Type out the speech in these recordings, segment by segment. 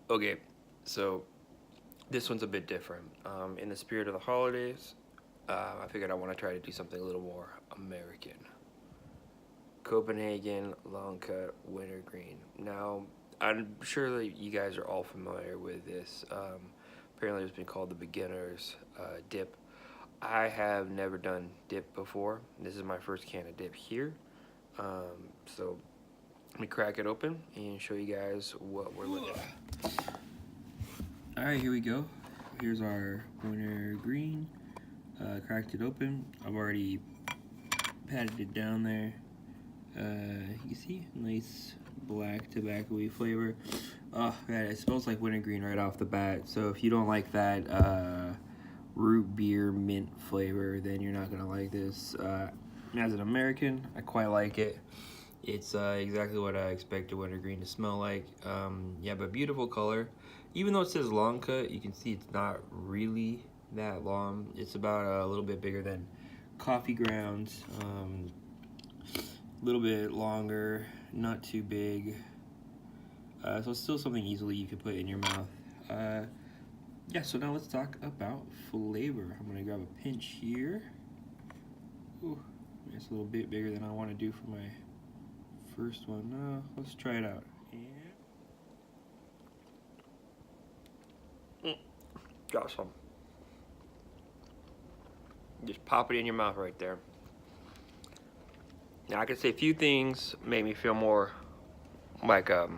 Okay, so this one's a bit different. In the spirit of the holidays, I figured I want to try to do something a little more American. Copenhagen long cut wintergreen. Now, I'm sure that you guys are all familiar with this. Apparently, it's been called the beginner's dip. I have never done dip before. This is my first can of dip here. So let me crack it open and show you guys what we're looking at. All right, here we go. Here's our wintergreen. Cracked it open. I've already patted it down there. You see, nice black tobacco-y flavor. Oh, God, it smells like wintergreen right off the bat. So if you don't like that root beer mint flavor, then you're not gonna like this. As an American, I quite like it. It's exactly what I expected wintergreen to smell like. Yeah, but beautiful color. Even though it says long cut, you can see it's not really that long. It's about a little bit bigger than coffee grounds. A little bit longer, not too big. So it's still something easily you could put in your mouth. Yeah, so now let's talk about flavor. I'm gonna grab a pinch here. Ooh, it's a little bit bigger than I want to do for my first one. Let's try it out. Got some. Just pop it in your mouth right there. Now I can say a few things made me feel more like a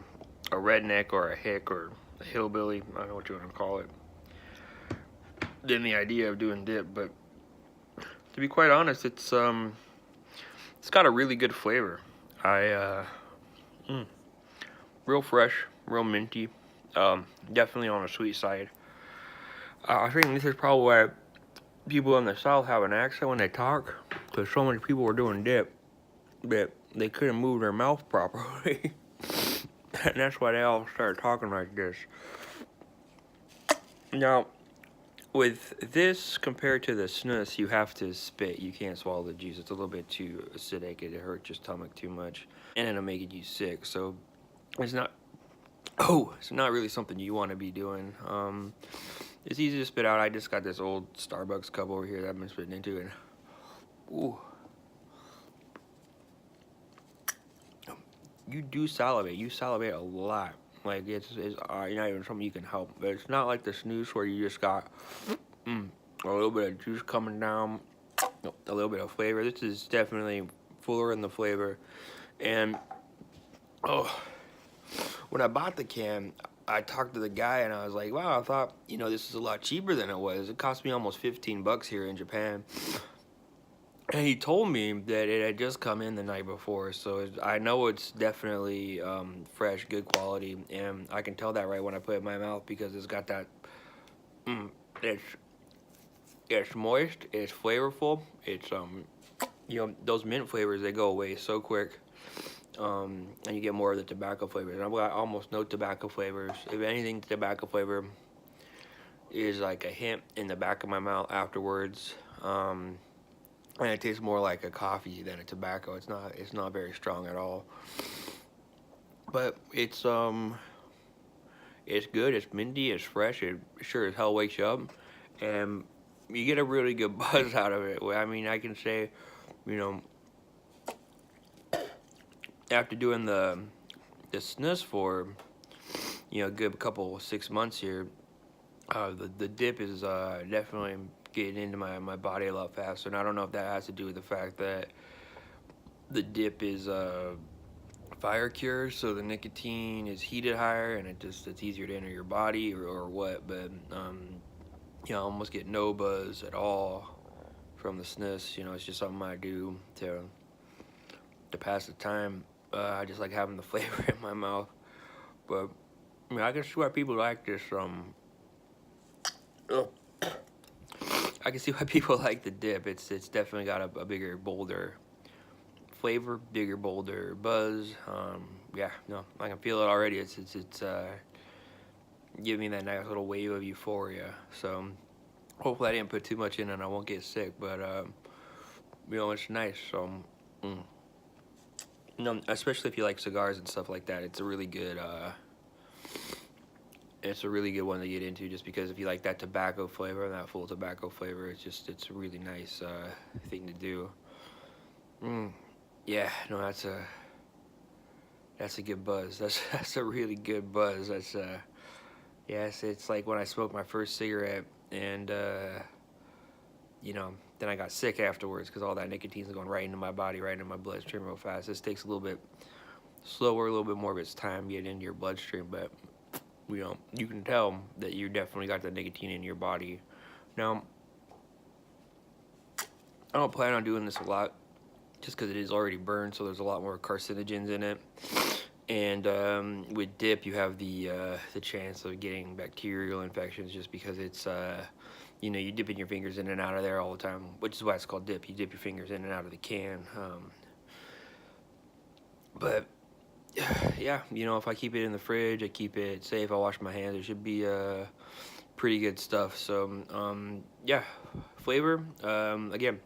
redneck or a hick or a hillbilly. I don't know what you want to call it. Than the idea of doing dip, but to be quite honest, it's got a really good flavor. Real fresh, real minty. Definitely on the sweet side. I think this is probably why people in the South have an accent when they talk, because so many people were doing dip that they couldn't move their mouth properly. And that's why they all started talking like this. Now, with this compared to the snus, you have to spit. You can't swallow the juice. It's a little bit too acidic. It hurts your stomach too much, and it'll make you sick. So it's not. Oh, it's not really something you want to be doing. It's easy to spit out. I just got this old Starbucks cup over here that I've been spitting into, and ooh, you do salivate. You salivate a lot. Like it's not even something you can help. But it's not like the snooze where you just got a little bit of juice coming down, a little bit of flavor. This is definitely fuller in the flavor. And oh, when I bought the can, I talked to the guy and I was like, wow, I thought, this is a lot cheaper than it was. It cost me almost 15 bucks here in Japan. And he told me that it had just come in the night before, so I know it's definitely fresh, good quality, and I can tell that right when I put it in my mouth because it's got that, it's moist, it's flavorful, it's those mint flavors, they go away so quick, and you get more of the tobacco flavors. I've got almost no tobacco flavors. If anything, tobacco flavor is like a hint in the back of my mouth afterwards. And it tastes more like a coffee than a tobacco. It's not very strong at all. But it's good, it's minty, it's fresh, it sure as hell wakes you up. And you get a really good buzz out of it. I mean, I can say, after doing the snus for, a good couple 6 months here, the dip is definitely getting into my body a lot faster, and I don't know if that has to do with the fact that the dip is fire cure, so the nicotine is heated higher, and it's easier to enter your body or what. But I almost get no buzz at all from the snus. It's just something I do to pass the time. I just like having the flavor in my mouth. But I can see why people like this. I can see why people like the dip. It's definitely got a bigger, bolder flavor, bigger, bolder buzz. Yeah, no, I can feel it already. It's giving me that nice little wave of euphoria. So hopefully I didn't put too much in and I won't get sick. But it's nice. So especially if you like cigars and stuff like that, it's a really good it's a really good one to get into, just because if you like that tobacco flavor, that full tobacco flavor, it's a really nice thing to do. Yeah, no, that's a good buzz. That's a really good buzz. That's yes, it's like when I smoked my first cigarette, and you know, then I got sick afterwards because all that nicotine's going right into my body, right into my bloodstream real fast. This takes a little bit slower, a little bit more of its time getting into your bloodstream, but you know, you can tell that you definitely got the nicotine in your body. Now, I don't plan on doing this a lot, just because it is already burned, so there's a lot more carcinogens in it. And with dip, you have the chance of getting bacterial infections, just because it's you know, you dipping your fingers in and out of there all the time, which is why it's called dip. You dip your fingers in and out of the can. But yeah, you know, if I keep it in the fridge, I keep it safe, I wash my hands, it should be pretty good stuff. So yeah, flavor, again,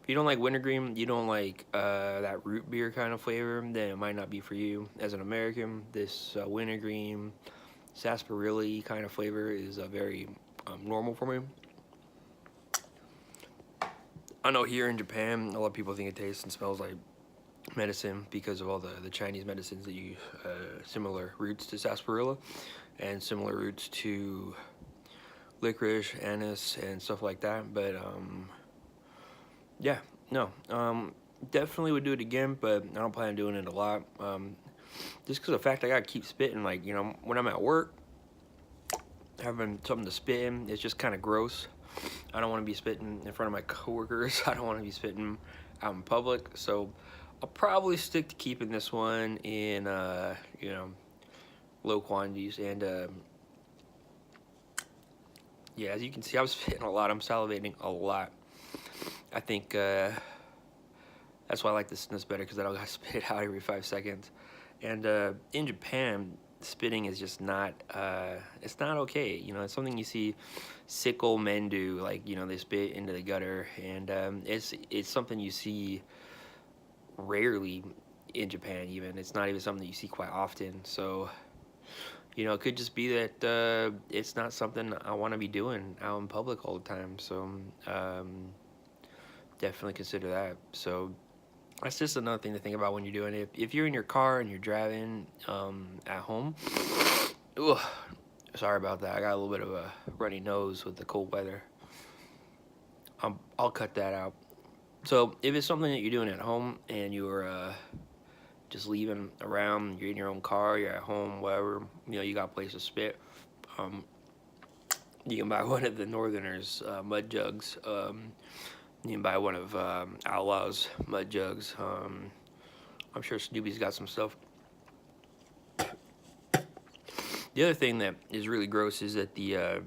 if you don't like wintergreen, you don't like that root beer kind of flavor, then it might not be for you. As an American, this wintergreen sarsaparilla kind of flavor is very normal for me. I know here in Japan, a lot of people think it tastes and smells like medicine because of all the Chinese medicines that use similar roots to sarsaparilla and similar roots to licorice, anise, and stuff like that. But yeah, no, definitely would do it again, but I don't plan on doing it a lot. Just because of the fact I gotta keep spitting, like, you know, when I'm at work, having something to spit in, it's just kind of gross. I don't want to be spitting in front of my coworkers. I don't want to be spitting out in public. So I'll probably stick to keeping this one in, you know, low quantities. And yeah, as you can see, I'm spitting a lot. I'm salivating a lot. I think that's why I like the snus better, because I don't got to spit it out every 5 seconds. And in Japan, spitting is just not, it's not okay. You know, it's something you see sick old men do, like, you know, they spit into the gutter, and it's something you see rarely in Japan. Even it's not even something you see quite often. So, you know, it could just be that it's not something I want to be doing out in public all the time. So definitely consider that. So that's just another thing to think about when you're doing it. If you're in your car and you're driving at home, ugh, sorry about that. I got a little bit of a runny nose with the cold weather. I'll cut that out. So if it's something that you're doing at home and you're just leaving around, you're in your own car, you're at home, whatever, you know, you got a place to spit, you can buy one of the Northerners mud jugs. You can buy one of Outlaw's mud jugs. I'm sure Snoopy's got some stuff. The other thing that is really gross is that the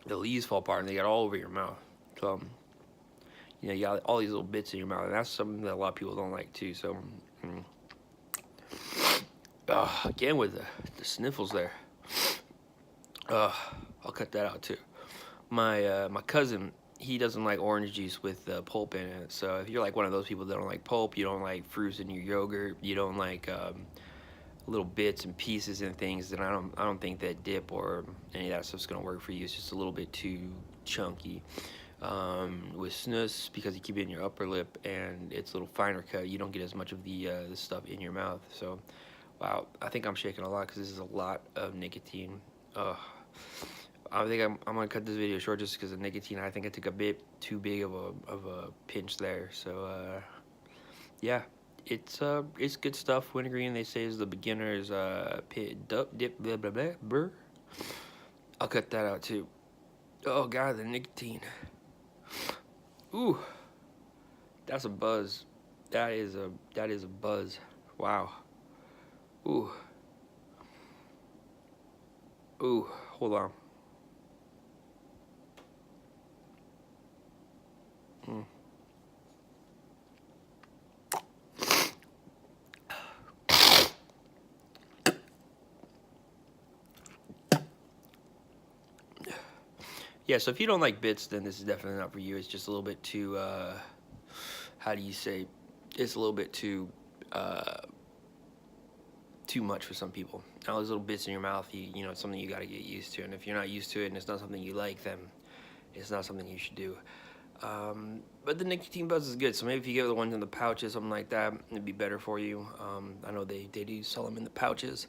leaves fall apart and they get all over your mouth. So, you know, you got all these little bits in your mouth, and that's something that a lot of people don't like too. So, again with the sniffles there. I'll cut that out too. My cousin, he doesn't like orange juice with pulp in it. So if you're like one of those people that don't like pulp, you don't like fruits in your yogurt, you don't like little bits and pieces and things, then I don't think that dip or any of that stuff's gonna work for you. It's just a little bit too chunky. With snus, because you keep it in your upper lip and it's a little finer cut, you don't get as much of the stuff in your mouth. So, wow, I think I'm shaking a lot because this is a lot of nicotine. I think I'm gonna cut this video short just because of nicotine. I think I took a bit too big of a pinch there. So yeah, it's good stuff. Wintergreen, they say, is the beginner's dip blah blah blah brr. I'll cut that out too. Oh god, the nicotine. Ooh, that's a buzz. That is a buzz. Wow. Ooh. Ooh, hold on. Yeah, so if you don't like bits, then this is definitely not for you. It's just a little bit too, how do you say, it's a little bit too too much for some people. All those little bits in your mouth, you know, it's something you got to get used to. And if you're not used to it and it's not something you like, then it's not something you should do. But the nicotine buzz is good. So maybe if you get the ones in the pouches, something like that, it'd be better for you. I know they do sell them in the pouches,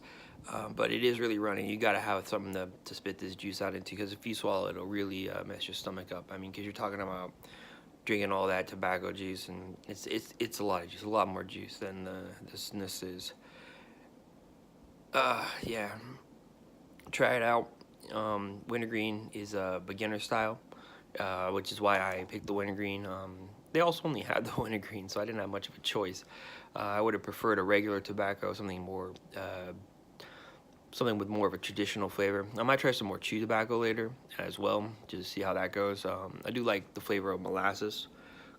but it is really running. You got to have something to spit this juice out into, because if you swallow it, it'll really mess your stomach up. I mean, because you're talking about drinking all that tobacco juice, and it's a lot of juice, a lot more juice than this is. Yeah, try it out. Wintergreen is a beginner style, which is why I picked the Wintergreen. They also only had the Wintergreen, so I didn't have much of a choice. I would have preferred a regular tobacco, something more, something with more of a traditional flavor. I might try some more chew tobacco later as well, just to see how that goes. I do like the flavor of molasses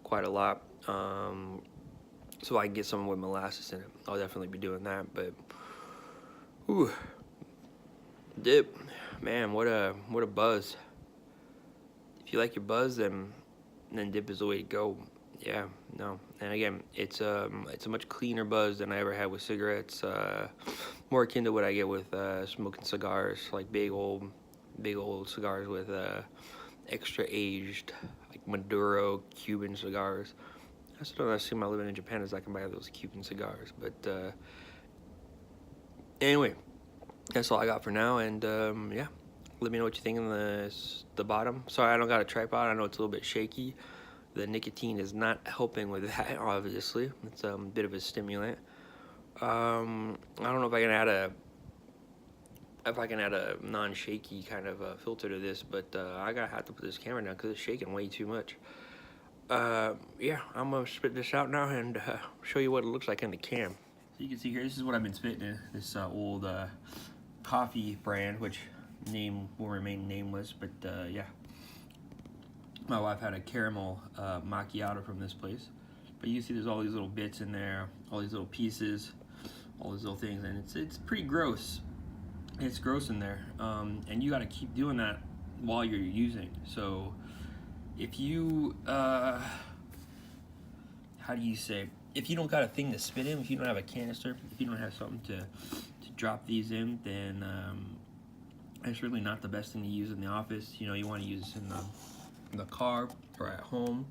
quite a lot, so I can get some with molasses in it. I'll definitely be doing that. But ooh, dip, man, what a buzz. If you like your buzz, then dip is the way to go. Yeah, no, and again, it's a much cleaner buzz than I ever had with cigarettes. More akin to what I get with smoking cigars, like big old cigars with extra aged, like Maduro Cuban cigars. I still don't see my living in Japan as I can buy those Cuban cigars. But anyway, that's all I got for now. And yeah, let me know what you think in the bottom. Sorry, I don't got a tripod. I know it's a little bit shaky. The nicotine is not helping with that, obviously. It's a bit of a stimulant. I don't know if I can add a non-shaky kind of filter to this, but I have to put this camera down because it's shaking way too much. Yeah, I'm gonna spit this out now and show you what it looks like in the cam. So you can see here, this is what I've been spitting in. This old coffee brand, which name will remain nameless, but yeah. My wife had a caramel macchiato from this place. But you can see there's all these little bits in there, all these little pieces, all these little things, and it's pretty gross. It's gross in there, and you got to keep doing that while you're using. So if you, how do you say, if you don't got a thing to spit in, if you don't have a canister, if you don't have something to drop these in, then it's really not the best thing to use in the office. You know, you want to use this in the car or at home,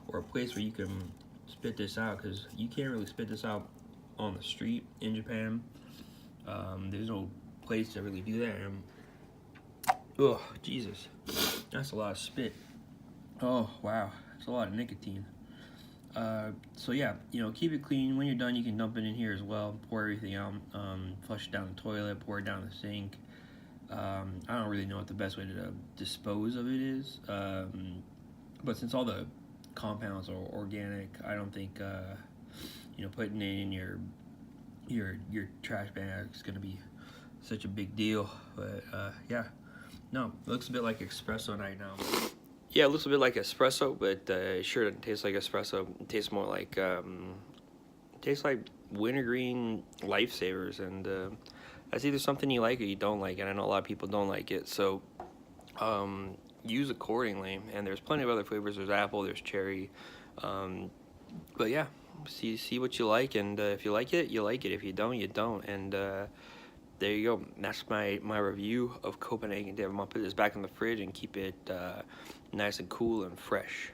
or a place where you can spit this out, because you can't really spit this out on the street in Japan. There's no place to really do that. Oh, Jesus, that's a lot of spit. Oh, wow, that's a lot of nicotine. So yeah, you know, keep it clean. When you're done, you can dump it in here as well. Pour everything out, flush it down the toilet, pour it down the sink. I don't really know what the best way to dispose of it is, but since all the compounds are organic, I don't think you know, putting it in your trash bag is gonna be such a big deal. But yeah, no, it looks a bit like espresso right now. Yeah, it looks a bit like espresso, but it sure doesn't taste like espresso. It tastes more like Wintergreen Lifesavers, and that's either something you like or you don't like, and I know a lot of people don't like it, so use accordingly. And there's plenty of other flavors. There's apple, there's cherry, but yeah, see what you like, and if you like it, you like it. If you don't, you don't. And there you go. That's my review of Copenhagen dip. I'm gonna put this back in the fridge and keep it nice and cool and fresh.